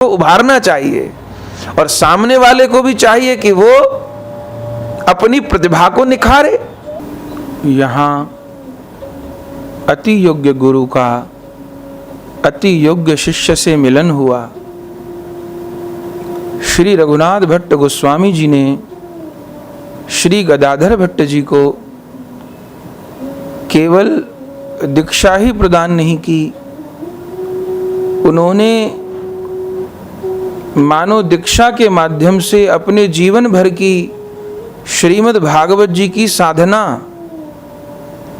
को उभारना चाहिए और सामने वाले को भी चाहिए कि वो अपनी प्रतिभा को निखारे। यहाँ अति योग्य गुरु का अति योग्य शिष्य से मिलन हुआ। श्री रघुनाथ भट्ट गोस्वामी जी ने श्री गदाधर भट्ट जी को केवल दीक्षा ही प्रदान नहीं की, उन्होंने मानो दीक्षा के माध्यम से अपने जीवन भर की श्रीमद् भागवत जी की साधना,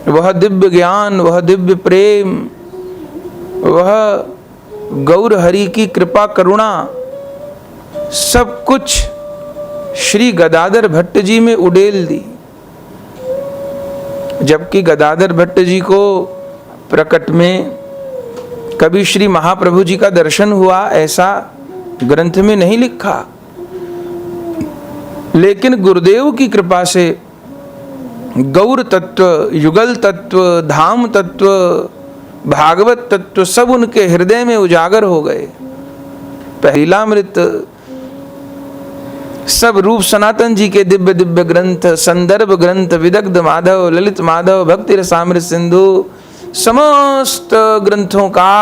वह दिव्य ज्ञान, वह दिव्य प्रेम, वह गौर हरि की कृपा करुणा, सब कुछ श्री गदाधर भट्ट जी में उड़ेल दी। जबकि गदाधर भट्ट जी को प्रकट में कभी श्री महाप्रभु जी का दर्शन हुआ ऐसा ग्रंथ में नहीं लिखा, लेकिन गुरुदेव की कृपा से गौर तत्व, युगल तत्व, धाम तत्व, भागवत तत्व सब उनके हृदय में उजागर हो गए। पहलामृत, सब रूप सनातन जी के दिव्य दिव्य ग्रंथ, संदर्भ ग्रंथ, विदग्ध माधव, ललित माधव, भक्ति रसामृत सिंधु, समस्त ग्रंथों का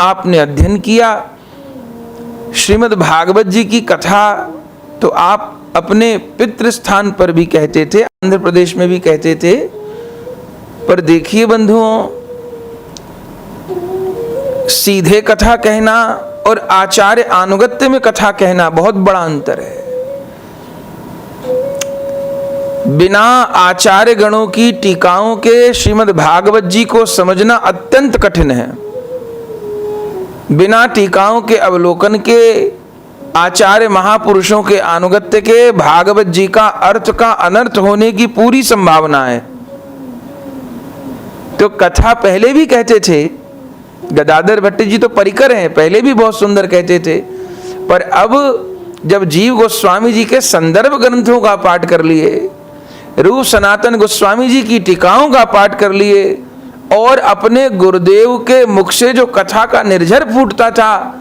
आपने अध्ययन किया। श्रीमद् भागवत जी की कथा तो आप अपने पितृ स्थान पर भी कहते थे, आंध्र प्रदेश में भी कहते थे, पर देखिए बंधुओं, सीधे कथा कहना और आचार्य अनुगत्य में कथा कहना बहुत बड़ा अंतर है। बिना आचार्य गणों की टीकाओं के श्रीमद् भागवत जी को समझना अत्यंत कठिन है। बिना टीकाओं के अवलोकन के, आचार्य महापुरुषों के अनुगत्य के भागवत जी का अर्थ का अनर्थ होने की पूरी संभावना है। तो कथा पहले भी कहते थे, गदाधर भट्ट जी तो परिकर हैं, पहले भी बहुत सुंदर कहते थे, पर अब जब जीव गोस्वामी जी के संदर्भ ग्रंथों का पाठ कर लिए, रूप सनातन गोस्वामी जी की टीकाओं का पाठ कर लिए और अपने गुरुदेव के मुख से जो कथा का निर्झर फूटता था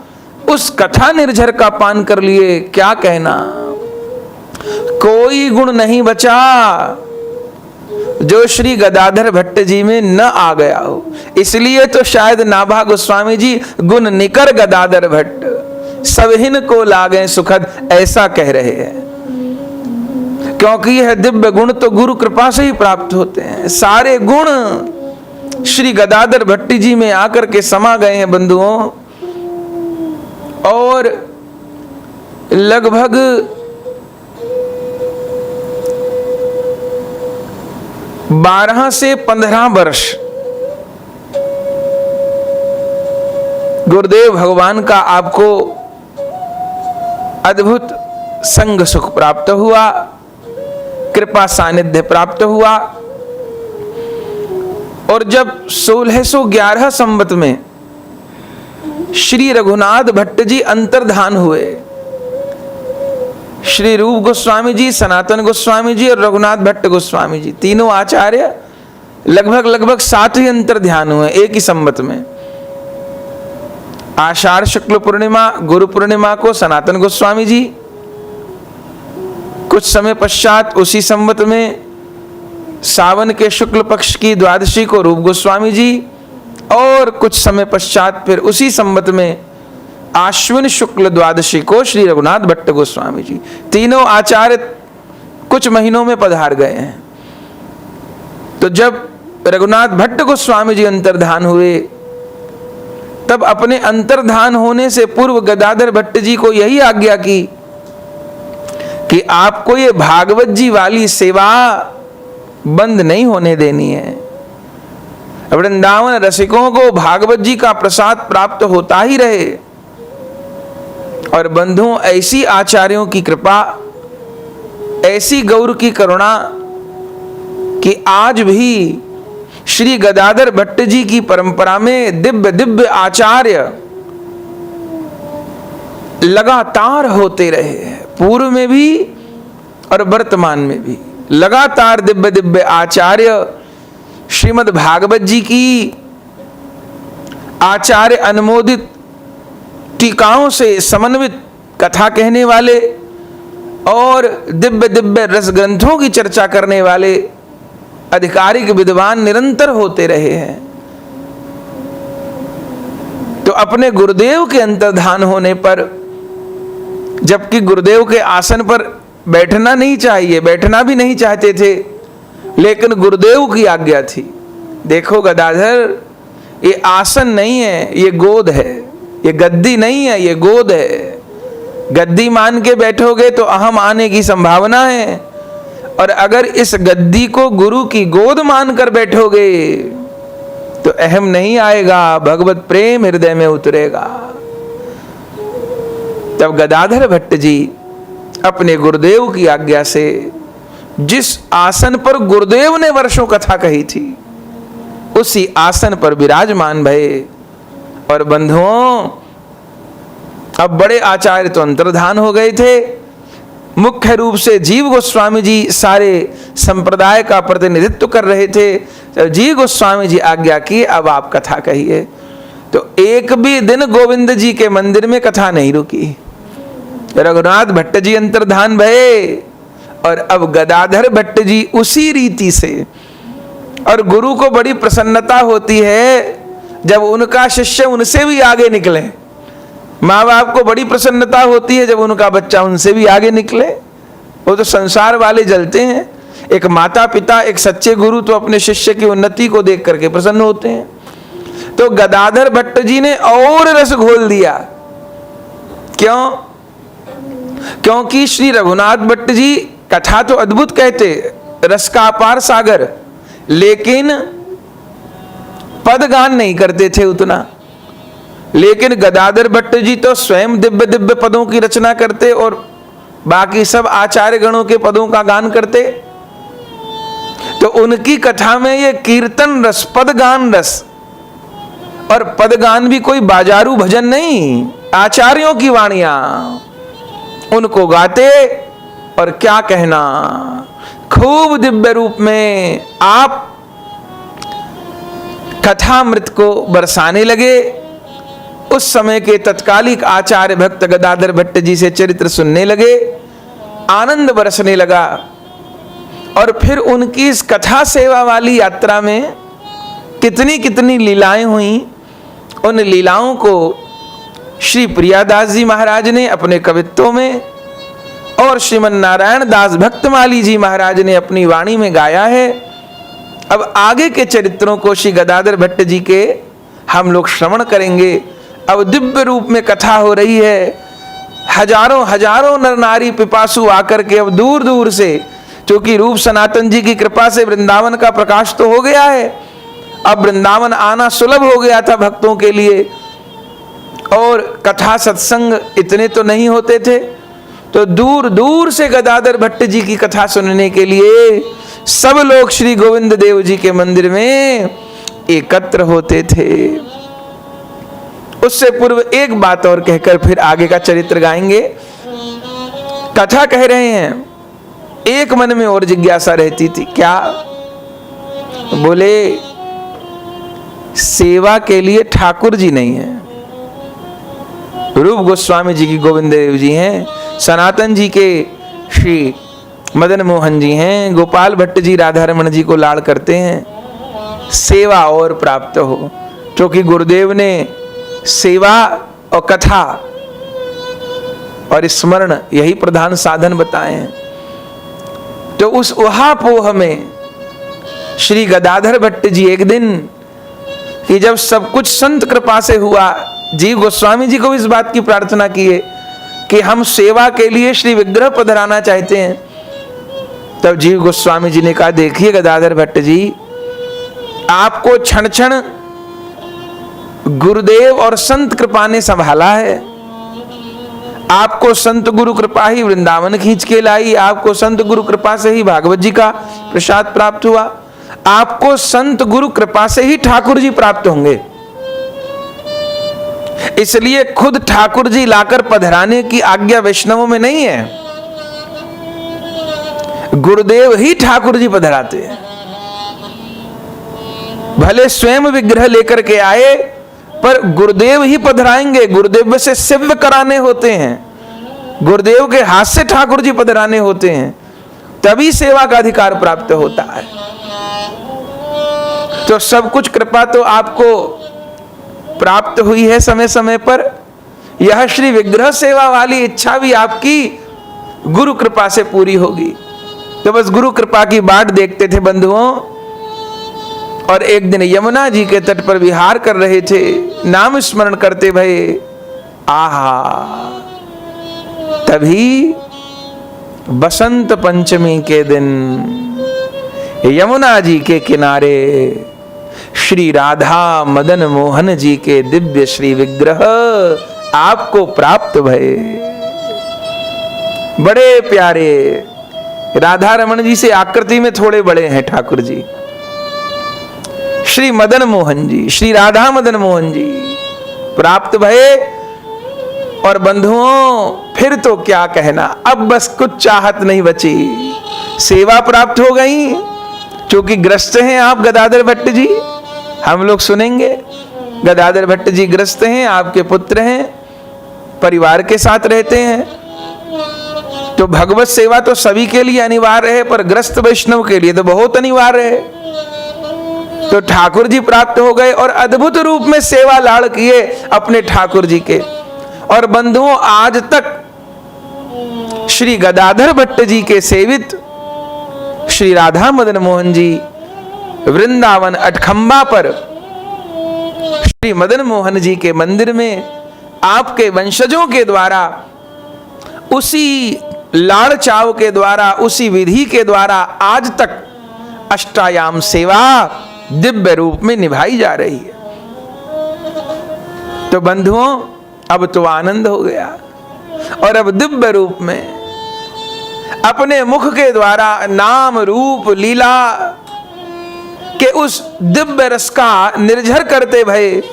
उस कथा निर्झर का पान कर लिए, क्या कहना, कोई गुण नहीं बचा जो श्री गदाधर भट्ट जी में न आ गया हो। इसलिए तो शायद नाभा गोस्वामी जी गुण निकर गदाधर भट्ट सबहिन को लागे सुखद ऐसा कह रहे हैं, क्योंकि यह दिव्य गुण तो गुरु कृपा से ही प्राप्त होते हैं। सारे गुण श्री गदाधर भट्ट जी में आकर के समा गए हैं बंधुओं, और लगभग 12 से 15 वर्ष गुरुदेव भगवान का आपको अद्भुत संग सुख प्राप्त हुआ, कृपा सानिध्य प्राप्त हुआ। और जब 1611 संवत में श्री रघुनाथ भट्ट जी अंतर्धान हुए, श्री रूप गोस्वामी जी, सनातन गोस्वामी जी और रघुनाथ भट्ट गोस्वामी जी, तीनों आचार्य लगभग 7 ही अंतर ध्यान हुए एक ही संवत में। आषाढ़ शुक्ल पूर्णिमा, गुरु पूर्णिमा को सनातन गोस्वामी जी, कुछ समय पश्चात उसी संवत में सावन के शुक्ल पक्ष की द्वादशी को रूप गोस्वामी जी, और कुछ समय पश्चात फिर उसी संवत में आश्विन शुक्ल द्वादशी को श्री रघुनाथ भट्ट गोस्वामी जी, तीनों आचार्य कुछ महीनों में पधार गए हैं। तो जब रघुनाथ भट्ट गोस्वामी जी अंतर्धान हुए, तब अपने अंतर्धान होने से पूर्व गदाधर भट्ट जी को यही आज्ञा की कि आपको ये भागवत जी वाली सेवा बंद नहीं होने देनी है। वृंदावन रसिकों को भागवत जी का प्रसाद प्राप्त होता ही रहे। और बंधुओं, ऐसी आचार्यों की कृपा, ऐसी गौर की करुणा कि आज भी श्री गदाधर भट्ट जी की परंपरा में दिव्य दिव्य आचार्य लगातार होते रहे हैं, पूर्व में भी और वर्तमान में भी लगातार दिव्य दिव्य आचार्य श्रीमद् भागवत जी की आचार्य अनुमोदित टीकाओं से समन्वित कथा कहने वाले और दिव्य दिव्य रस ग्रंथों की चर्चा करने वाले आधिकारिक विद्वान निरंतर होते रहे हैं। तो अपने गुरुदेव के अंतर्धान होने पर, जबकि गुरुदेव के आसन पर बैठना नहीं चाहिए, बैठना भी नहीं चाहते थे, लेकिन गुरुदेव की आज्ञा थी। देखो गदाधर, ये आसन नहीं है, ये गोद है, ये गद्दी नहीं है, ये गोद है। गद्दी मान के बैठोगे तो अहम आने की संभावना है, और अगर इस गद्दी को गुरु की गोद मानकर बैठोगे तो अहम नहीं आएगा, भगवत प्रेम हृदय में उतरेगा। तब गदाधर भट्ट जी अपने गुरुदेव की आज्ञा से जिस आसन पर गुरुदेव ने वर्षों कथा कही थी, उसी आसन पर विराजमान भये। और बंधुओं, अब बड़े आचार्य तो अंतर्धान हो गए थे। मुख्य रूप से जीव गोस्वामी जी सारे संप्रदाय का प्रतिनिधित्व कर रहे थे। तो जीव गोस्वामी जी आज्ञा की, अब आप कथा कहिए। तो एक भी दिन गोविंद जी के मंदिर में कथा नहीं रुकी। रघुनाथ भट्ट जी अंतर्धान भये, और अब गदाधर भट्ट जी उसी रीति से। और गुरु को बड़ी प्रसन्नता होती है जब उनका शिष्य उनसे भी आगे निकले। माँ बाप को बड़ी प्रसन्नता होती है जब उनका बच्चा उनसे भी आगे निकले। वो तो संसार वाले जलते हैं। एक माता पिता, एक सच्चे गुरु तो अपने शिष्य की उन्नति को देख करके प्रसन्न होते हैं। तो गदाधर भट्ट जी ने और रस घोल दिया। क्यों? क्योंकि श्री रघुनाथ भट्ट जी कथा तो अद्भुत कहते, रस का अपार सागर, लेकिन पदगान नहीं करते थे उतना। लेकिन गदाधर भट्ट जी तो स्वयं दिव्य दिव्य पदों की रचना करते और बाकी सब आचार्य गणों के पदों का गान करते। तो उनकी कथा में ये कीर्तन रस, पदगान रस, और पदगान भी कोई बाजारू भजन नहीं, आचार्यों की वाणियां उनको गाते। और क्या कहना, खूब दिव्य रूप में आप कथामृत को बरसाने लगे। उस समय के तत्कालिक आचार्य भक्त गदाधर भट्ट जी से चरित्र सुनने लगे, आनंद बरसने लगा। और फिर उनकी इस कथा सेवा वाली यात्रा में कितनी कितनी लीलाएं हुई। उन लीलाओं को श्री प्रियादास जी महाराज ने अपने कवित्वों में, और श्रीमन नारायण दास भक्तमाली जी महाराज ने अपनी वाणी में गाया है। अब आगे के चरित्रों को श्री गदाधर भट्ट जी के हम लोग श्रवण करेंगे। अब दिव्य रूप में कथा हो रही है। हजारों हजारों नर नारी पिपासु आकर के अब दूर दूर से, क्योंकि रूप सनातन जी की कृपा से वृंदावन का प्रकाश तो हो गया है, अब वृंदावन आना सुलभ हो गया था भक्तों के लिए। और कथा सत्संग इतने तो नहीं होते थे, तो दूर दूर से गदाधर भट्ट जी की कथा सुनने के लिए सब लोग श्री गोविंद देव जी के मंदिर में एकत्र होते थे। उससे पूर्व एक बात और कहकर फिर आगे का चरित्र गाएंगे। कथा कह रहे हैं, एक मन में और जिज्ञासा रहती थी। क्या? बोले सेवा के लिए ठाकुर जी नहीं है। रूप गोस्वामी जी की गोविंद देव जी हैं, सनातन जी के श्री मदन मोहन जी हैं, गोपाल भट्ट जी राधा रमण जी को लाड़ करते हैं। सेवा और प्राप्त हो, क्योंकि गुरुदेव ने सेवा और कथा और स्मरण यही प्रधान साधन बताए हैं। तो उस उहापोह में श्री गदाधर भट्ट जी एक दिन, कि जब सब कुछ संत कृपा से हुआ, जीव गोस्वामी जी को इस बात की प्रार्थना की है कि हम सेवा के लिए श्री विग्रह पधराना चाहते हैं। तब जीव गोस्वामी जी ने कहा, देखिए गदाधर भट्ट जी, आपको क्षण क्षण गुरुदेव और संत कृपा ने संभाला है। आपको संत गुरु कृपा ही वृंदावन खींच के लाई, आपको संत गुरु कृपा से ही भागवत जी का प्रसाद प्राप्त हुआ, आपको संत गुरु कृपा से ही ठाकुर जी प्राप्त होंगे। इसलिए खुद ठाकुर जी लाकर पधराने की आज्ञा वैष्णवों में नहीं है, गुरुदेव ही ठाकुर जी पधराते हैं। भले स्वयं विग्रह लेकर के आए, पर गुरुदेव ही पधराएंगे, गुरुदेव से सेव्य कराने होते हैं, गुरुदेव के हाथ से ठाकुर जी पधराने होते हैं, तभी सेवा का अधिकार प्राप्त होता है। तो सब कुछ कृपा तो आपको प्राप्त हुई है समय समय पर। यह श्री विग्रह सेवा वाली इच्छा भी आपकी गुरु कृपा से पूरी होगी। तो बस गुरु कृपा की बाट देखते थे बंधुओं। और एक दिन यमुना जी के तट पर विहार कर रहे थे, नाम स्मरण करते भये। आहा, तभी बसंत पंचमी के दिन यमुना जी के किनारे श्री राधा मदन मोहन जी के दिव्य श्री विग्रह आपको प्राप्त भये। बड़े प्यारे, राधा रमन जी से आकृति में थोड़े बड़े हैं ठाकुर जी। श्री मदन मोहन जी, श्री राधा मदन मोहन जी प्राप्त भये। और बंधुओं फिर तो क्या कहना, अब बस कुछ चाहत नहीं बची, सेवा प्राप्त हो गई। क्योंकि ग्रस्त हैं आप गदाधर भट्ट जी, हम लोग सुनेंगे। गदाधर भट्ट जी ग्रस्त हैं, आपके पुत्र हैं, परिवार के साथ रहते हैं। तो भगवत सेवा तो सभी के लिए अनिवार्य है, पर ग्रस्त वैष्णव के लिए तो बहुत अनिवार्य है। तो ठाकुर जी प्राप्त हो गए और अद्भुत रूप में सेवा लाड़ किए अपने ठाकुर जी के। और बंधुओं आज तक श्री गदाधर भट्ट जी के सेवित श्री राधा मदन मोहन जी वृंदावन अठखंबा पर श्री मदन मोहन जी के मंदिर में आपके वंशजों के द्वारा, उसी लाड़ चाव के द्वारा, उसी विधि के द्वारा आज तक अष्टायाम सेवा दिव्य रूप में निभाई जा रही है। तो बंधुओं अब तो आनंद हो गया और अब दिव्य रूप में अपने मुख के द्वारा नाम रूप लीला के उस दिव्य रस का निर्झर करते भये,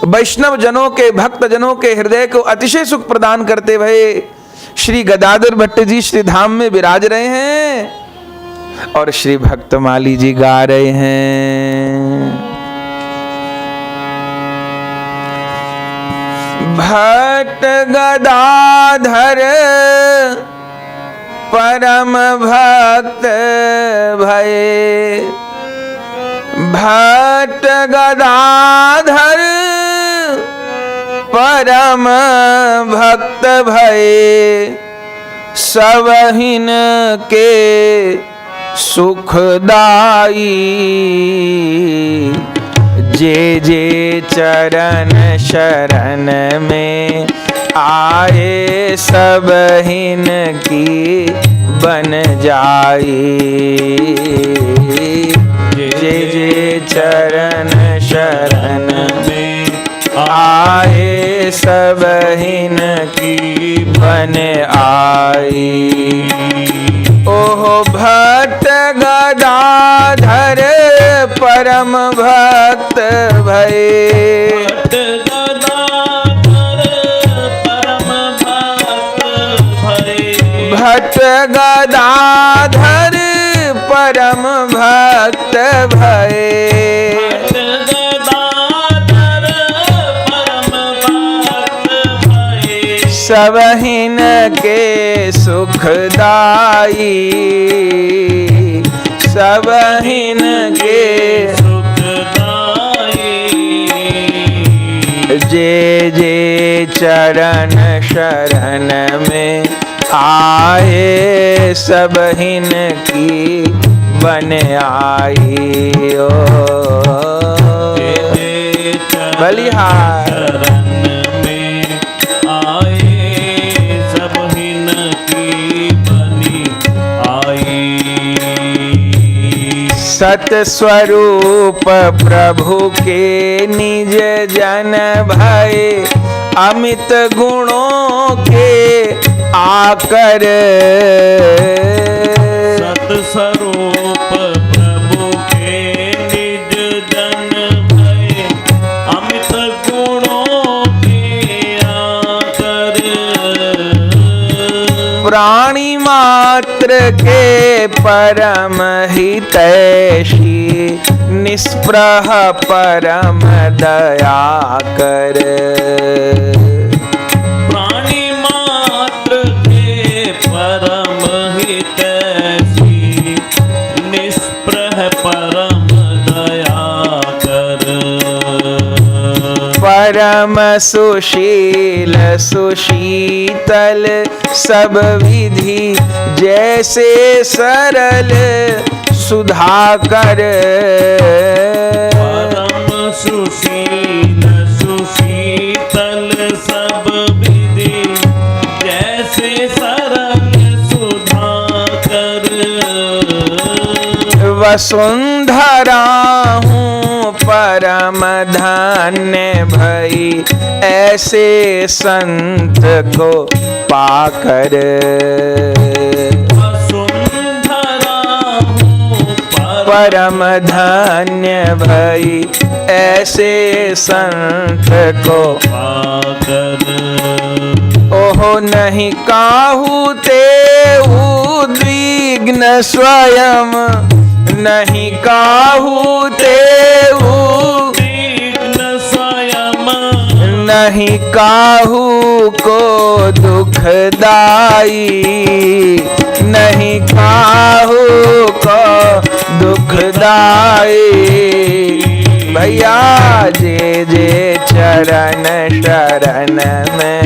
वैष्णव जनों के, भक्त जनों के हृदय को अतिशय सुख प्रदान करते भये श्री गदाधर भट्ट जी श्री धाम में विराज रहे हैं और श्री भक्तमाली जी गा रहे हैं। भट्ट गदाधर परम भक्त भये, भट्ट गदाधर परम भक्त भये, सबहिन के सुखदाई, जे जे चरण शरण में आए, सबहिन की बन जाई। जे जे चरण शरण में आए, सबहिन की बन आई। ओहो भट्ट गदाधर परम भक्त भये, भट्ट गदाधर परम भक्त भये, सबहिन के सुखदाई, सबहिन के सुखदाई। जे जे चरण शरण में आए, सबहिन की बन आई। ओ बलिहार सत स्वरूप प्रभु के निज जन भय, अमित गुणों के आकर। सत स्वरूप प्रभु के निज जन भय, अमित गुणों के आकर। प्राणी मात्र के परम हितैषी, निष्प्रह परम दया कर। प्राणी मात्र के परम हितैषी, निष्प्रह परम दया कर। परम सुशील सुशीतल सब विधि जैसे सरल सुधाकर। परम सुशील सुशीतल सब विधि जैसे सरल सुधाकर। वसुंधरा हूँ परम धन्य भई ऐसे संत को पाकर। परम धन्य भई ऐसे संत को पाकर। ओहो नहीं काहू ते उद्विग्न स्वयं, नहीं काहू ते उद्विग्न स्वयं, नहीं काहू को दुखदाई, नहीं काहू को दुखदाई। भैया जे जे चरण शरण में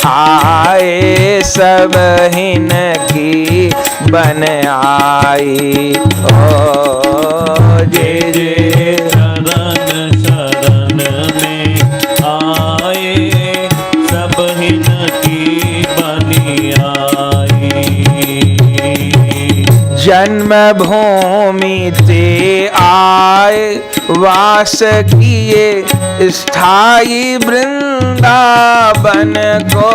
आए सब हिन की बन आई। ओ जे जे चरण शरण में आए सब हिन की बनी आई। जन्म भूमि ते आए वास किए स्थाई वृंदावन को।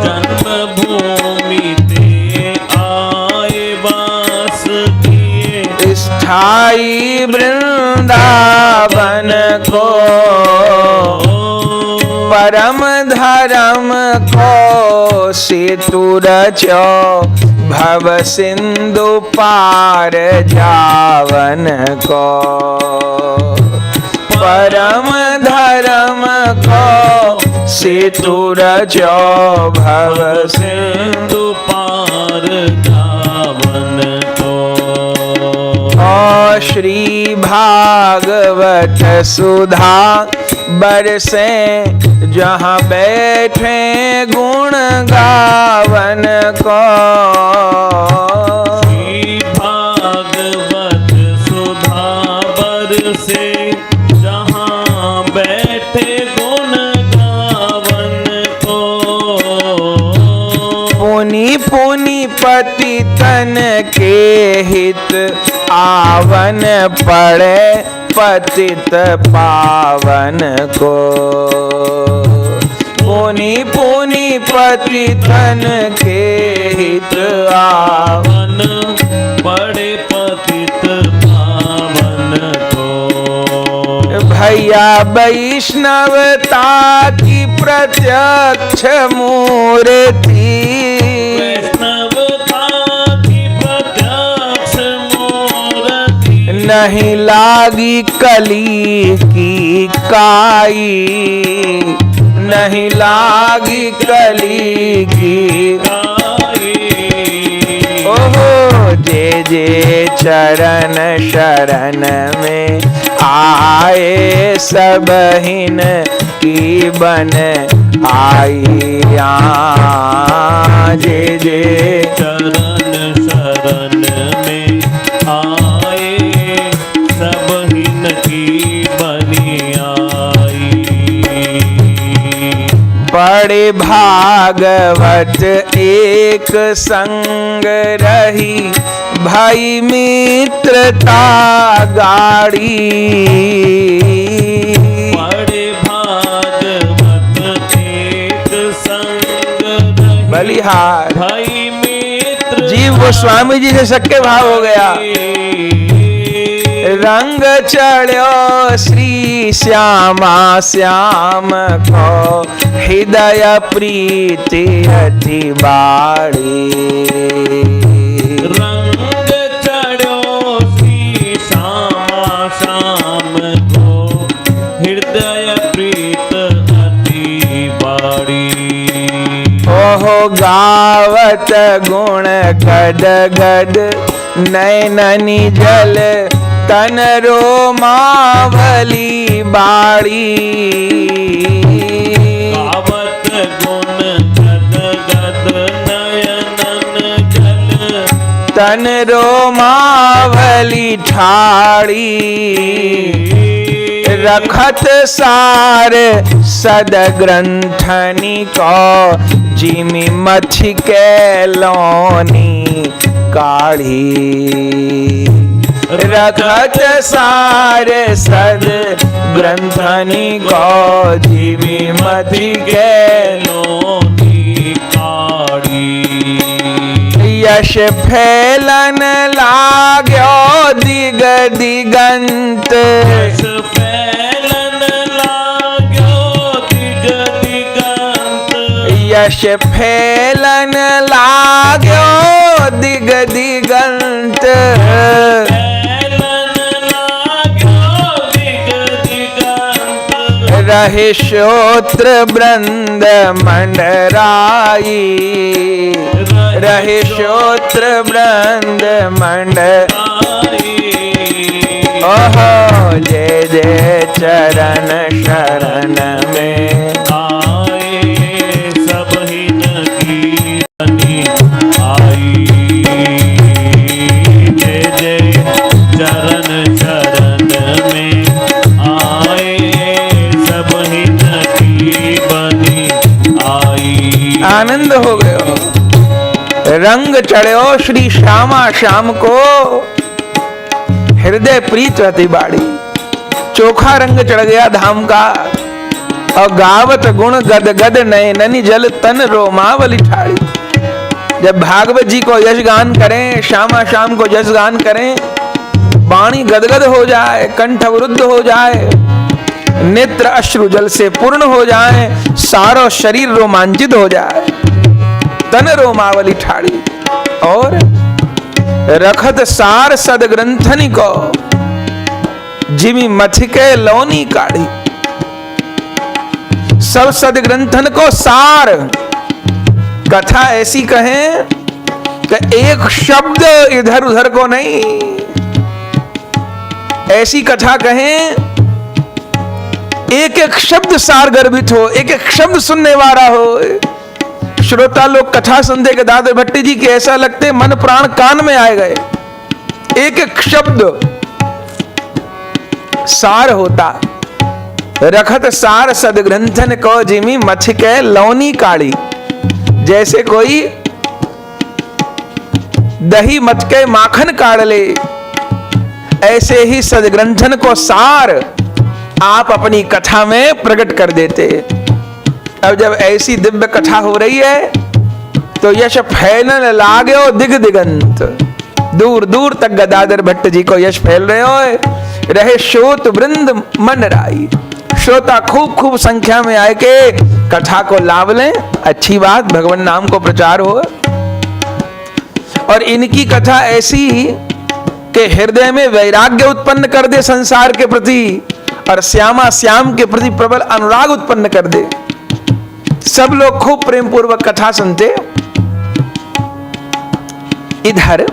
जन्म भूमि ते आए वास किए स्थाई वृंदावन को। परम धर्म को सेतु रचो भव सिंधु पार जावन को। परम धर्म को सेतु रचो भव सिंधु पार जावन को। ओ श्री भागवत सुधा बरसे जहाँ बैठे गुण गावन को। श्री भागवत सुधा बरसे जहाँ बैठे गुण गावन को। पुनि पुनि पतितन के हित आवन पड़े पतित पावन को। पुनि पुनि पतितन के हित आवन बड़े पतित पावन को। भैया वैष्णवता की प्रत्यक्ष मूर्ति। वैष्णवता की प्रत्यक्ष मूर्ति। नहीं लागी कली की काई, नहीं लागी कली की काई। ओहो जे जे चरण शरण में आए सब हिन की बन आई। जे जे चरण शरण में आए सब हिन की बनी आई। बड़े भागवत एक संग रही भाई मित्रता गाड़ी। बड़े भागवत एक संग रही बलिहार भाई मित्र जीव गोस्वामी जी से सक्के भाव हो गया। रंग चढ़ो श्री श्यामा श्याम को हृदय प्रीति अति बाड़ी। रंग चढ़ो श्री गावत गुण गद गद नैननी जल तन रोमावली बाड़ी गावत गुण गद गद नयनन जल तन रोमावली ठाड़ी रखत सार सद ग्रंथनी को जिमी मथि के लोनी काढ़ी रखत सार सद ग्रंथनी को जिमी मथि के लोनी काढ़ी यश फैलन लाग्यो दिग दिगंत यश फैलन लाग्यो दिग दिगंत यश फैलन लाग्यो दिग दिगंत फैलन लाग्यो दिग दिगंत रहे श्रोत्र वृंद मंडराई रहे श्रोत्र वृंद मंड ओहो जय जय चरण शरण में आए सब हिन की बनी आई जय जय चरण शरण में आए सब हिन की बनी आई आनंद हो गयो रंग चढ़ो श्री श्यामा श्याम को हृदय प्रीत रहती बाड़ी चोखा रंग चढ़ गया धाम का और गावत गुण गद गद नयननी जल तन रोमावली ठाड़ी जब भागवत जी को यश गान करें श्यामा श्याम को यश गान करें वाणी गदगद हो जाए कंठ अवरुद्ध हो जाए नेत्र अश्रु जल से पूर्ण हो जाए सारो शरीर रोमांचित हो जाए तन रोमावली ठाड़ी और रखत सार सद ग्रंथनी को जिमी मथिके लौनी काढ़ी सब सद ग्रंथन को सार कथा ऐसी कहें कि एक शब्द इधर उधर को नहीं ऐसी कथा कहें एक एक शब्द सार गर्भित हो एक एक शब्द सुनने वाला हो श्रोता लोग कथा सुनते के दादर भट्टी जी के ऐसा लगते मन प्राण कान में आए गए एक एक शब्द सार होता रखत सार सद ग्रंथन को जिमी मथिके लौनी काढ़ी जैसे कोई दही मथके माखन काढ़ ले ऐसे ही सदग्रंथन को सार आप अपनी कथा में प्रकट कर देते। अब जब ऐसी दिव्य कथा हो रही है तो यश फैलन लागो दिग दिगंत दूर दूर तक गदाधर भट्ट जी को यश फैल रहे हो रहे श्रोत वृंद मंडराई श्रोता खूब खूब संख्या में आए के कथा को लाभ लें अच्छी बात भगवान नाम को प्रचार हो। और इनकी कथा ऐसी के हृदय में वैराग्य उत्पन्न कर दे संसार के प्रति और श्यामा श्याम के प्रति प्रबल अनुराग उत्पन्न कर दे। सब लोग खूब प्रेम पूर्वक कथा सुनते। इधर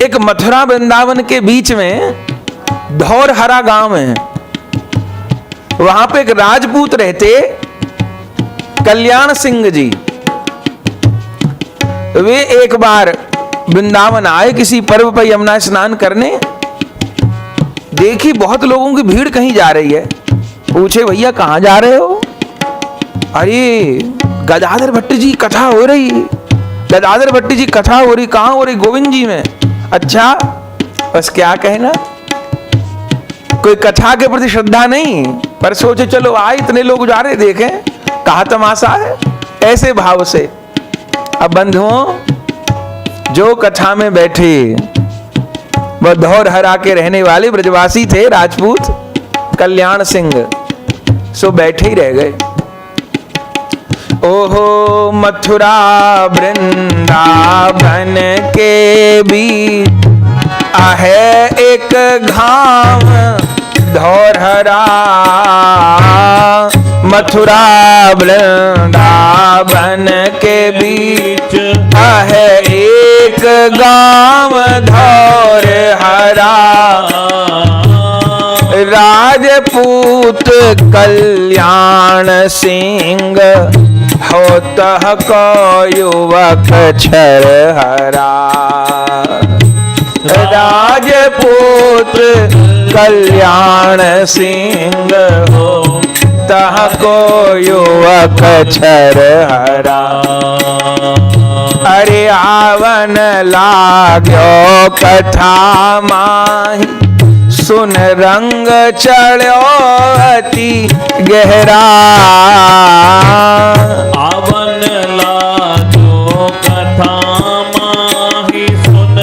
एक मथुरा वृंदावन के बीच में धौरहरा गांव है, वहां पे एक राजपूत रहते कल्याण सिंह जी। वे एक बार वृंदावन आए किसी पर्व पर यमुना स्नान करने, देखी बहुत लोगों की भीड़ कहीं जा रही है। पूछे भैया कहां जा रहे हो? अरे गदाधर भट्ट जी कथा हो रही। गदाधर भट्ट जी कथा हो रही, कहां हो रही? गोविंद जी में। अच्छा बस क्या कहना, कोई कथा के प्रति श्रद्धा नहीं पर सोचे चलो आए इतने लोग जा रहे देखें कहा तमाशा है, ऐसे भाव से। अब बंधुओं जो कथा में बैठे वह धौरहरा के रहने वाले ब्रजवासी थे राजपूत कल्याण सिंह, सो बैठे ही रह गए। ओहो मथुरा वृंदावन के बीच आहे एक घाव धौरहरा, मथुरा वृंदावन के बीच है एक गांव धौर हरा, राजपूत कल्याण सिंह होतः को युवक छर हरा। राजपूत कल्याण सिंह होतः को युवक छर हरा। अरे आवन लाग्यो कथा माही, सुन रंग चढ़ो अति गहरा। आवन लागो कथा माही, सुन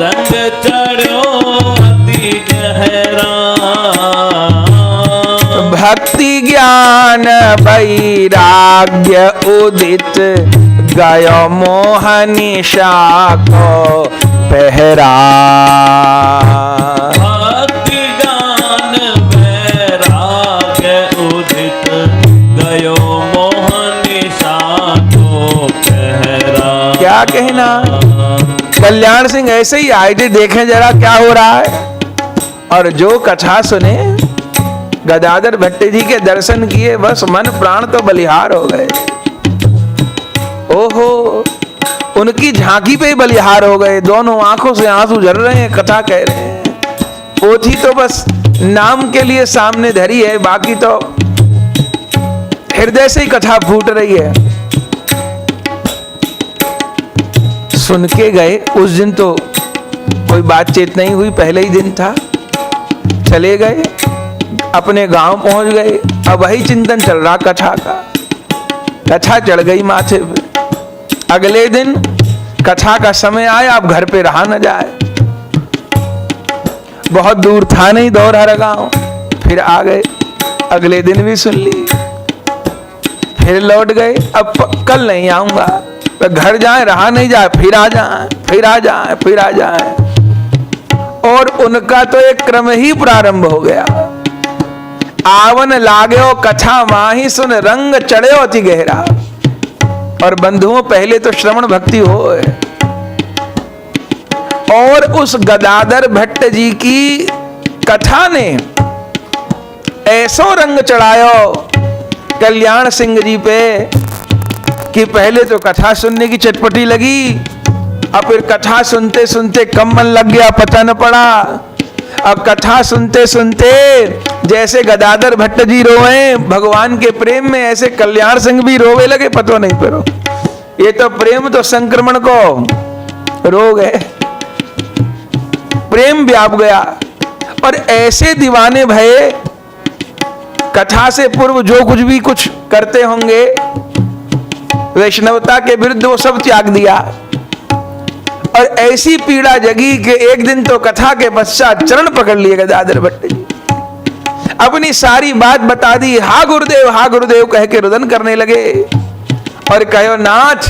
रंग चढ़ो अति गहरा। भक्ति ज्ञान वैराग्य उदित गयो मोहनिशा को पहरा। भक्ति ज्ञान वैराग्य उदित गयो मोहनिशा को पहरा। क्या कहना, कल्याण सिंह ऐसे ही आए थे, देखें जरा क्या हो रहा है। और जो कथा सुने, गदाधर भट्ट जी के दर्शन किए, बस मन प्राण तो बलिहार हो गए। ओहो, उनकी झांकी पे ही बलिहार हो गए, दोनों आंखों से आंसू झर रहे हैं, कथा कह रहे हैं। पोथी तो बस नाम के लिए सामने धरी है, बाकी तो हृदय से ही कथा फूट रही है। सुन के गए, उस दिन तो कोई बातचीत नहीं हुई, पहले ही दिन था। चले गए, अपने गांव पहुंच गए। अब वही चिंतन चल रहा कथा का, कथा चढ़ गई माथे पे। अगले दिन कथा का समय आया, अब घर पे रहा न जाए, बहुत दूर था नहीं दौरहरा गांव। फिर आ गए, अगले दिन भी सुन ली, फिर लौट गए। अब कल नहीं आऊंगा, तो घर जाए, रहा नहीं जाए, फिर आ जाए, फिर आ जाए, फिर आ जाए। और उनका तो एक क्रम ही प्रारंभ हो गया। आवन लाग्यो कथा माही, सुन रंग चढ़ो अति गहरा। और बंधुओं, पहले तो श्रवण भक्ति हो, और उस गदाधर भट्ट जी की कथा ने ऐसो रंग चढ़ायो कल्याण सिंह जी पे कि पहले तो कथा सुनने की चटपटी लगी, अब फिर कथा सुनते सुनते कम मन लग गया, पता न पड़ा। अब कथा सुनते सुनते जैसे गदाधर भट्ट जी रोए भगवान के प्रेम में, ऐसे कल्याण सिंह भी रोवे लगे, पतो नहीं पड़ो। ये तो प्रेम तो संक्रमण को रोग है, प्रेम व्याप गया। और ऐसे दीवाने भये, कथा से पूर्व जो कुछ भी कुछ करते होंगे वैष्णवता के विरुद्ध, वो सब त्याग दिया। और ऐसी पीड़ा जगी कि एक दिन तो कथा के पश्चात चरण पकड़ लिए गदाधर भट्ट जी, अपनी सारी बात बता दी। हा गुरुदेव कह के रुदन करने लगे और कहो, नाथ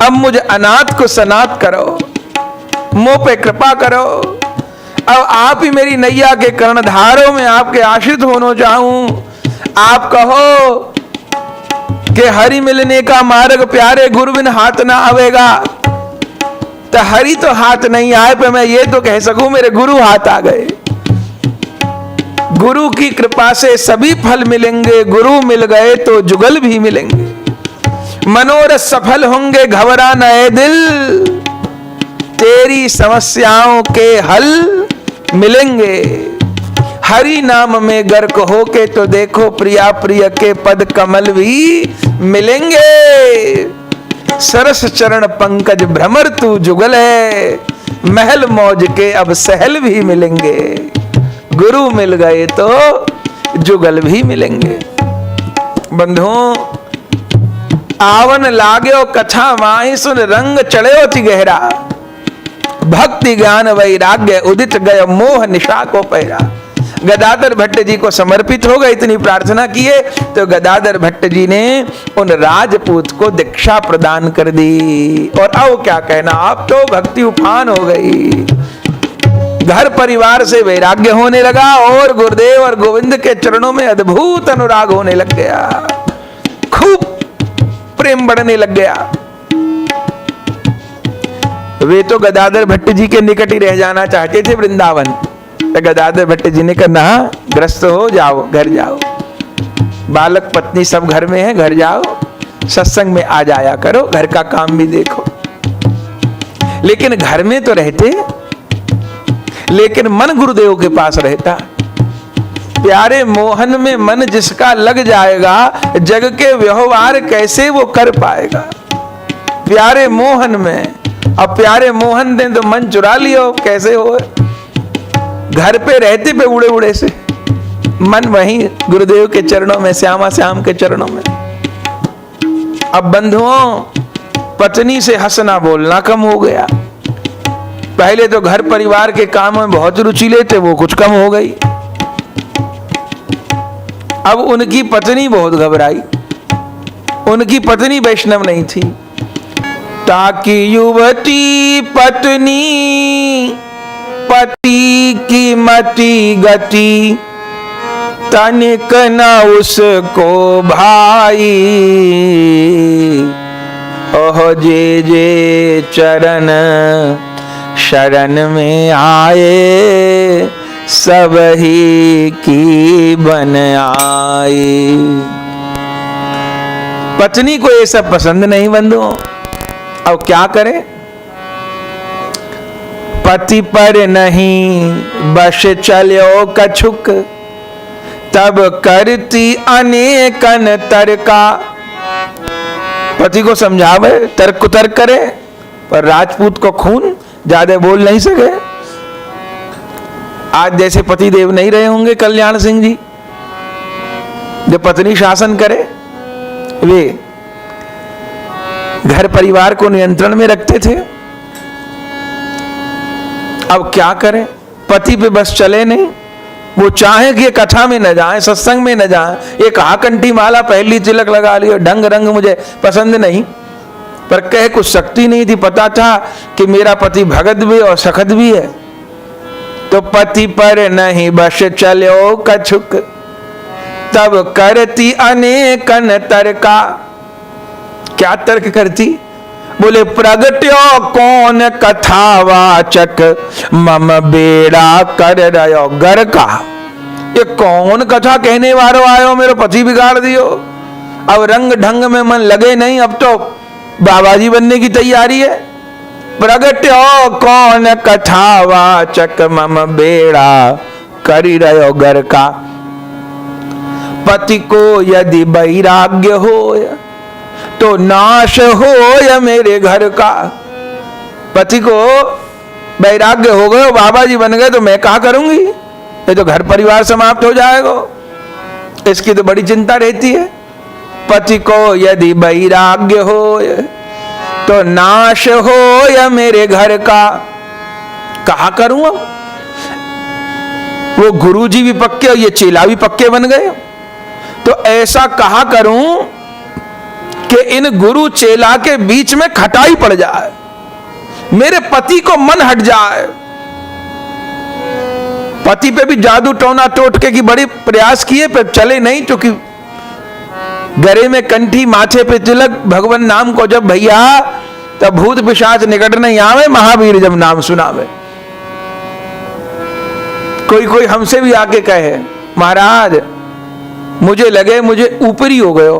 अब मुझ अनाथ को सनाथ करो, मुंह पे कृपा करो। अब आप ही मेरी नैया के कर्णधारों में आपके आश्रित होना चाहूं। आप कहो कि हरि मिलने का मार्ग प्यारे, गुरु बिन हाथ ना आवेगा। तो हरि तो हाथ नहीं आए, पर मैं ये तो कह सकूं मेरे गुरु हाथ आ गए। गुरु की कृपा से सभी फल मिलेंगे, गुरु मिल गए तो जुगल भी मिलेंगे। मनोरथ सफल होंगे, घबरा न ए दिल, तेरी समस्याओं के हल मिलेंगे। हरि नाम में गर्क हो के तो देखो, प्रिया प्रिय के पद कमल भी मिलेंगे। सरस चरण पंकज भ्रमर तू जुगल है, महल मौज के अब सहल भी मिलेंगे। गुरु मिल गए तो जुगल भी मिलेंगे। बंधुओं, आवन लाग्यो कथा माही, सुन रंग चढ़ो अति गहरा। भक्ति ज्ञान वैराग्य उदित गय, मोह निशा को पहरा। गदाधर भट्ट जी को समर्पित हो गए, इतनी प्रार्थना किए तो गदाधर भट्ट जी ने उन राजपूत को दीक्षा प्रदान कर दी। और अब क्या कहना, आप तो भक्ति उफान हो गई। घर परिवार से वैराग्य होने लगा और गुरुदेव और गोविंद के चरणों में अद्भुत अनुराग होने लग गया, खूब प्रेम बढ़ने लग गया। वे तो गदाधर भट्ट जी के निकट ही रह जाना चाहते थे वृंदावन। तो गदाधर भट्ट जी ने कहा ग्रस्त हो जाओ, घर जाओ, बालक पत्नी सब घर में है, घर जाओ, सत्संग में आ जाया करो, घर का काम भी देखो। लेकिन घर में तो रहते, लेकिन मन गुरुदेव के पास रहता। प्यारे मोहन में मन जिसका लग जाएगा, जग के व्यवहार कैसे वो कर पाएगा। प्यारे मोहन में, अब प्यारे मोहन ने तो मन चुरा लियो, कैसे हो। घर पे रहते पे उड़े उड़े से मन वहीं गुरुदेव के चरणों में, श्यामा श्याम के चरणों में। अब बंधुओं, पत्नी से हंसना बोलना कम हो गया। पहले तो घर परिवार के काम में बहुत रुचि लेते, वो कुछ कम हो गई। अब उनकी पत्नी बहुत घबराई। उनकी पत्नी वैष्णव नहीं थी। ताकि युवती पत्नी पति की मति गति, तनिक न उसको भाई। ओह जे जे चरण शरण में आए, सब ही की बन आए। पत्नी को ये सब पसंद नहीं बंधुओं। अब क्या करें। पति पर नहीं बश चलो कछुक, तब करती अनेकन तर्का। पति को समझावे, तर्क कुतर्क करे, पर राजपूत को खून, ज्यादा बोल नहीं सके। आज जैसे पति देव नहीं रहे होंगे कल्याण सिंह जी, जो पत्नी शासन करे। वे घर परिवार को नियंत्रण में रखते थे। अब क्या करें, पति पे बस चले नहीं। वो चाहे कि कथा में न जाए, सत्संग में न जाए, एक हाकंठी माला पहली तिलक लगा लियो, ढंग रंग मुझे पसंद नहीं, पर कह कुछ शक्ति नहीं थी। पता था कि मेरा पति भगत भी और सखत भी है। तो पति पर नहीं बश चलो कछुक, तब करती अनेकन तर्का। क्या तर्क करती। बोले प्रगट्यो कौन कथावाचक, मम बेड़ा कर रहो घर का। ये कौन कथा कहने वालो आयो, मेरे पति बिगाड़ दियो। अब रंग ढंग में मन लगे नहीं, अब तो बाबाजी बनने की तैयारी है। प्रगट्यो कौन कथावाचक, मम बेड़ा करी रहो घर का। पति को यदि वैराग्य हो, तो नाश हो या मेरे घर का। पति को वैराग्य हो गए, बाबा जी बन गए, तो मैं क्या करूंगी। ये तो घर परिवार समाप्त हो जाएगा। इसकी तो बड़ी चिंता रहती है। पति को यदि वैराग्य हो, तो नाश हो या मेरे घर का। कहा करूं अब। वो गुरु जी भी पक्के और ये चेला भी पक्के बन गए। तो ऐसा कहा करूं कि इन गुरु चेला के बीच में खटाई पड़ जाए, मेरे पति को मन हट जाए। पति पे भी जादू टोना टोटके की बड़ी प्रयास किए, पर चले नहीं। क्योंकि गले में कंठी, माथे पे तिलक, भगवान नाम को जब भैया, तब भूत पिशाच निकट नहीं आवे, महावीर जब नाम सुनावे। कोई कोई हमसे भी आके कहे, महाराज मुझे लगे मुझे ऊपरी हो गयो,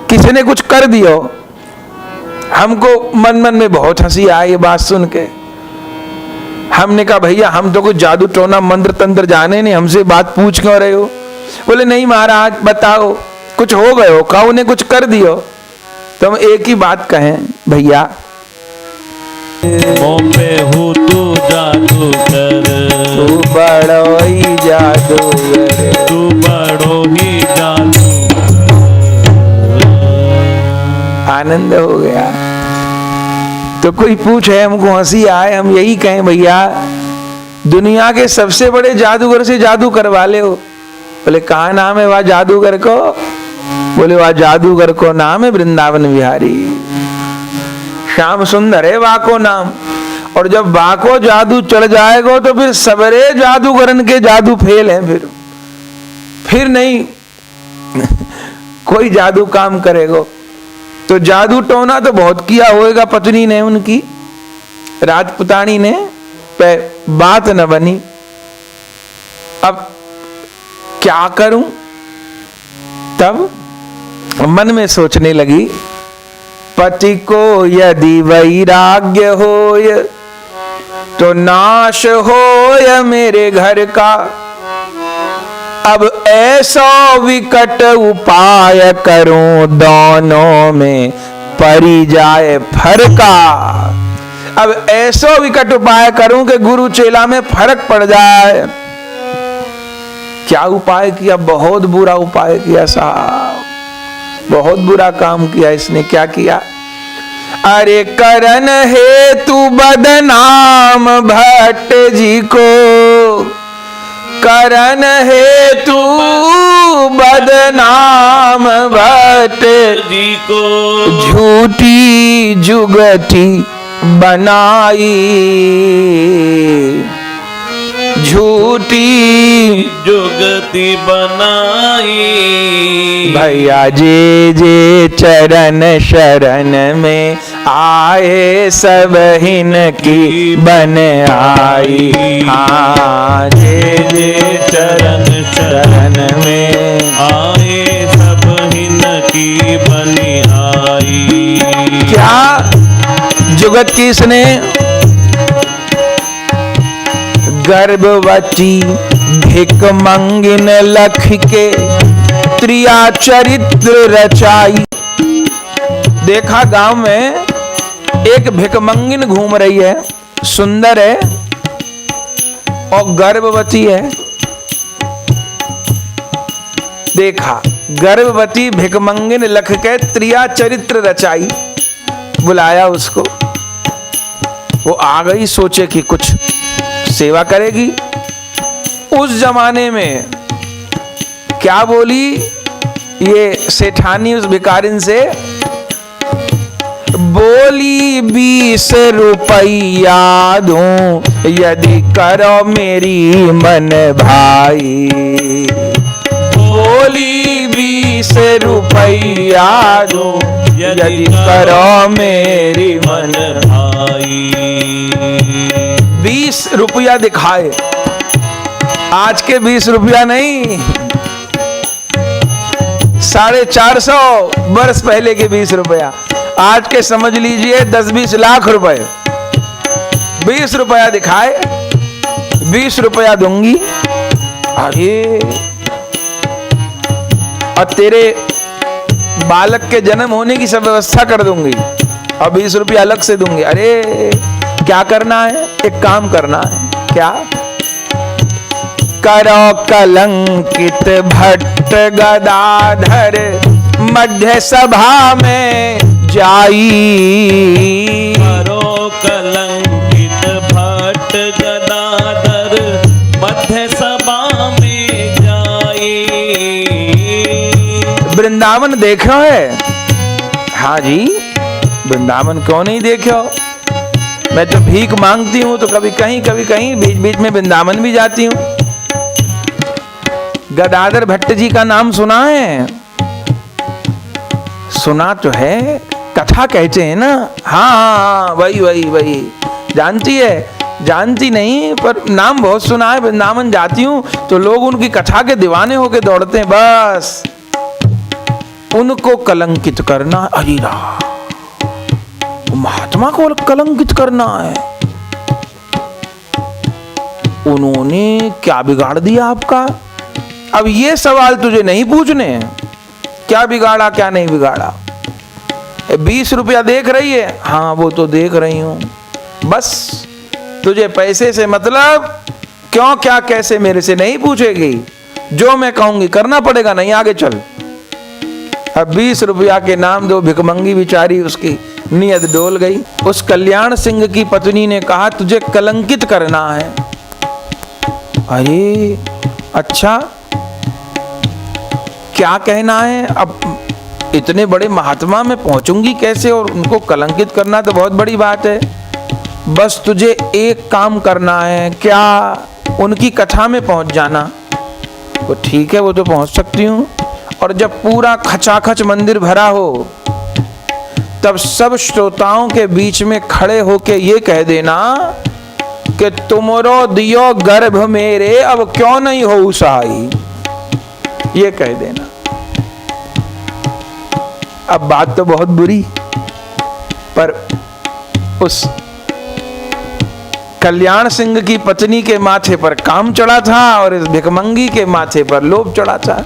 किसी ने कुछ कर दियो। हमको मन मन में बहुत हंसी आई ये बात सुन के। हमने कहा भैया हम तो कुछ जादू टोना मंत्र तंत्र जाने नहीं, हमसे बात पूछ क्यों रहे हो। बोले नहीं महाराज बताओ कुछ हो गए हो, कहो ने कुछ कर दियो। तो हम एक ही बात कहें भैया, मोपे हूँ तू जादूगर, तू बड़ो ही जादूगर, तू बड़ो ही जादू। आनंद हो गया। तो कोई पूछे, हमको हंसी आए, हम यही कहें भैया दुनिया के सबसे बड़े जादूगर से जादू करवा ले हो। बोले कहा नाम है वह जादूगर को। बोले वह जादूगर को नाम है वृंदावन बिहारी, श्याम सुंदर है वह को नाम। और जब बाको जादू चढ़ जाएगा तो फिर सबरे जादूगरन के जादू फेल है, फिर नहीं कोई जादू काम करेगा। तो जादू टोना तो बहुत किया होएगा पत्नी ने उनकी, राजपुतानी ने, पे बात न बनी। अब क्या करूं? तब मन में सोचने लगी, पति को यदि वैराग्य होय तो नाश होय मेरे घर का। अब ऐसा विकट उपाय करूं दोनों में परी जाए फरका। अब ऐसा विकट उपाय करूं कि गुरु चेला में फर्क पड़ जाए। क्या उपाय किया? बहुत बुरा उपाय किया साहब, बहुत बुरा काम किया इसने। क्या किया? अरे करन हेतु बदनाम भट्ट जी को, करन हेतु बदनाम भट्ट जी को झूठी जुगती बनाई, झूठी जुगती बनाई। भैया जे जे चरण शरण में आए सब हिन की बन आई। हाँ, जे जे चरण शरण में आए सब हिन की बनी आई। क्या जुगत की इसने? गर्भवती भिक मंगिन लख के त्रिया चरित्र रचाई। देखा गांव में एक भिकमंगिन घूम रही है, सुंदर है और गर्भवती है। देखा गर्भवती भिकमंगिन लख के त्रिया चरित्र रचाई। बुलाया उसको, वो आ गई, सोचे कि कुछ सेवा करेगी। उस जमाने में क्या बोली ये सेठानी उस भिखारिन से? बोली 20 रुपया दूं यदि करो मेरी मन भाई। बोली 20 रुपया दूं यदि करो मेरी मन भाई। 20 रुपया दिखाए। आज के 20 रुपया नहीं, 450 वर्ष पहले के 20 रुपया। आज के समझ लीजिए 10-20 लाख रुपए। 20 रुपया दिखाए, 20 रुपया दूंगी। अरे और तेरे बालक के जन्म होने की सब व्यवस्था कर दूंगी और 20 रुपया अलग से दूंगी। अरे क्या करना है? एक काम करना है। क्या? करो कलंकित भट्ट गदाधर मध्य सभा में जाई। करो कलंकित भट्ट गदाधर मध्य सभा में जाई। वृंदावन देखो है? हाँ जी, वृंदावन क्यों नहीं देखो? मैं तो भीख मांगती हूँ तो कभी कहीं बीच बीच में वृंदावन भी जाती हूँ। गदाधर भट्ट जी का नाम सुना है? सुना तो है, कथा कहते हैं ना। हाँ, वही जानती है? जानती नहीं पर नाम बहुत सुना है। वृंदावन जाती हूँ तो लोग उनकी कथा के दीवाने होके दौड़ते हैं। बस उनको कलंकित करना, अरे महात्मा को कलंकित करना है। उन्होंने क्या बिगाड़ दिया आपका? अब ये सवाल तुझे नहीं पूछने हैं, क्या बिगाड़ा क्या नहीं बिगाड़ा। 20 रुपया देख रही है? हाँ वो तो देख रही हूं। बस तुझे पैसे से मतलब, क्यों क्या कैसे मेरे से नहीं पूछेगी। जो मैं कहूंगी करना पड़ेगा, नहीं आगे चल। अब 20 रुपया के नाम दो भिकमंगी बिचारी, उसकी नीयत डोल गई। उस कल्याण सिंह की पत्नी ने कहा तुझे कलंकित करना है। अरे अच्छा, क्या कहना है? अब इतने बड़े महात्मा में पहुंचूंगी कैसे और उनको कलंकित करना तो बहुत बड़ी बात है। बस तुझे एक काम करना है, क्या उनकी कथा में पहुंच जाना। वो ठीक है, वो तो पहुंच सकती हूँ। और जब पूरा खचाखच मंदिर भरा हो तब सब श्रोताओं के बीच में खड़े होके ये कह देना कि तुमरो दियो गर्भ मेरे, अब क्यों नहीं हो सहाई। ये कह देना। अब बात तो बहुत बुरी, पर उस कल्याण सिंह की पत्नी के माथे पर काम चढ़ा था और इस भिखमंगी के माथे पर लोभ चढ़ा था।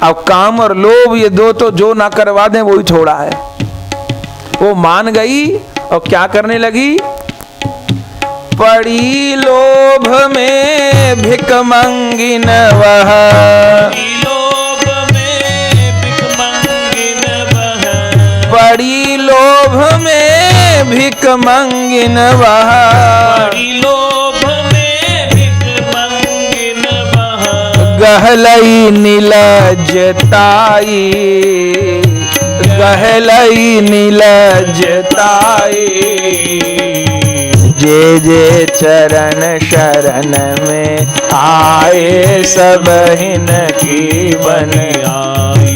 अब काम और लोभ ये दो तो जो ना करवा दें वही थोड़ा है। वो मान गई और क्या करने लगी, पड़ी लोभ में भिखमंगिन वह, लोभ में भिखमंगिन वह, पड़ी लोभ में भिखमंगिन वह, पड़ी लोभ में भिखमंगिन वह, गहलई नीलजताई, गहलई नीलजताई, जे जे चरण शरण में आए सब हिन की बन आए।